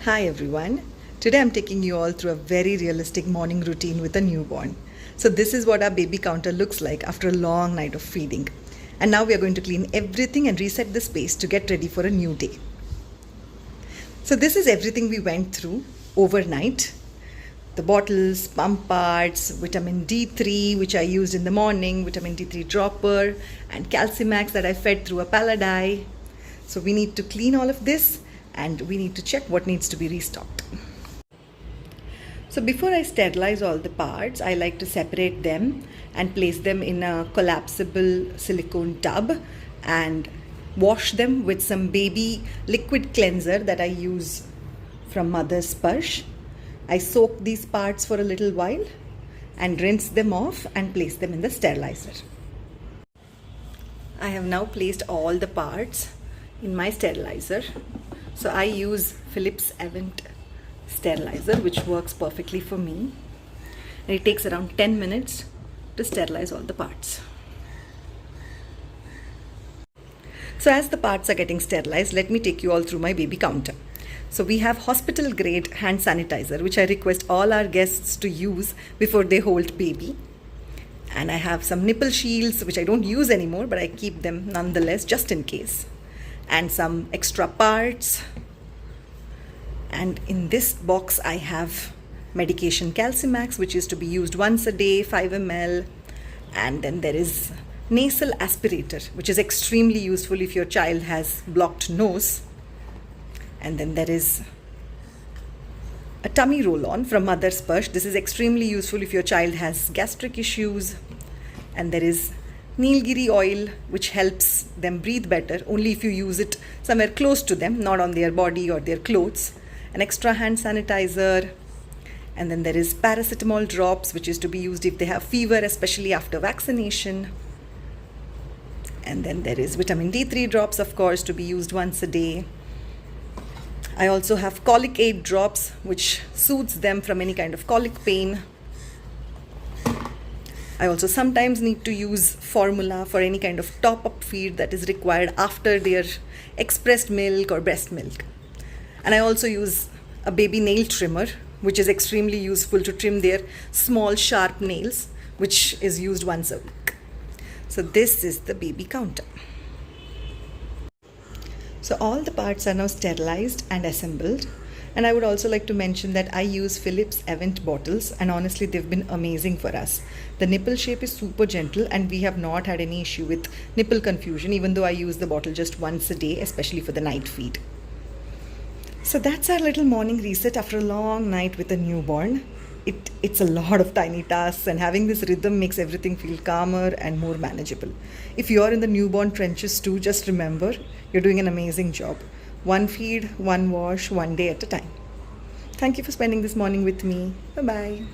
Hi everyone. Today I'm taking you all through a very realistic morning routine with a newborn. So this is what our baby counter looks like after a long night of feeding. And now we are going to clean everything and reset the space to get ready for a new day. So this is everything we went through overnight. The bottles, pump parts, vitamin D3 which I used in the morning, vitamin D3 dropper, and Calcimax that I fed through a Paladai. So we need to clean all of this and we need to check what needs to be restocked. So before I sterilize all the parts, I like to separate them and place them in a collapsible silicone tub and wash them with some baby liquid cleanser that I use from Mother's Sparsh. I soak these parts for a little while and rinse them off and place them in the sterilizer. I have now placed all the parts in my sterilizer. So I use Philips Avent sterilizer, which works perfectly for me. And it takes around 10 minutes to sterilize all the parts. So as the parts are getting sterilized, let me take you all through my baby counter. So we have hospital grade hand sanitizer, which I request all our guests to use before they hold baby. And I have some nipple shields, which I don't use anymore, but I keep them nonetheless just in case. And some extra parts. And in this box I have medication Calcimax, which is to be used once a day, 5 ml. And then there is nasal aspirator, which is extremely useful if your child has blocked nose. And then there is a tummy roll-on from Mother's Sparsh. This is extremely useful if your child has gastric issues. And there is Nilgiri oil, which helps them breathe better only if you use it somewhere close to them, not on their body or their clothes. An extra hand sanitizer. And then there is paracetamol drops, which is to be used if they have fever, especially after vaccination. And then there is vitamin D3 drops, of course, to be used once a day. I also have colic aid drops, which soothes them from any kind of colic pain. I also sometimes need to use formula for any kind of top-up feed that is required after their expressed milk or breast milk. And I also use a baby nail trimmer, which is extremely useful to trim their small sharp nails, which is used once a week. So this is the baby counter. So all the parts are now sterilized and assembled. And I would also like to mention that I use Philips Avent bottles, and honestly they've been amazing for us. The nipple shape is super gentle and we have not had any issue with nipple confusion, even though I use the bottle just once a day, especially for the night feed. So that's our little morning reset after a long night with a newborn. It's a lot of tiny tasks, and having this rhythm makes everything feel calmer and more manageable. If you're in the newborn trenches too, just remember, you're doing an amazing job. One feed, one wash, one day at a time. Thank you for spending this morning with me. Bye-bye.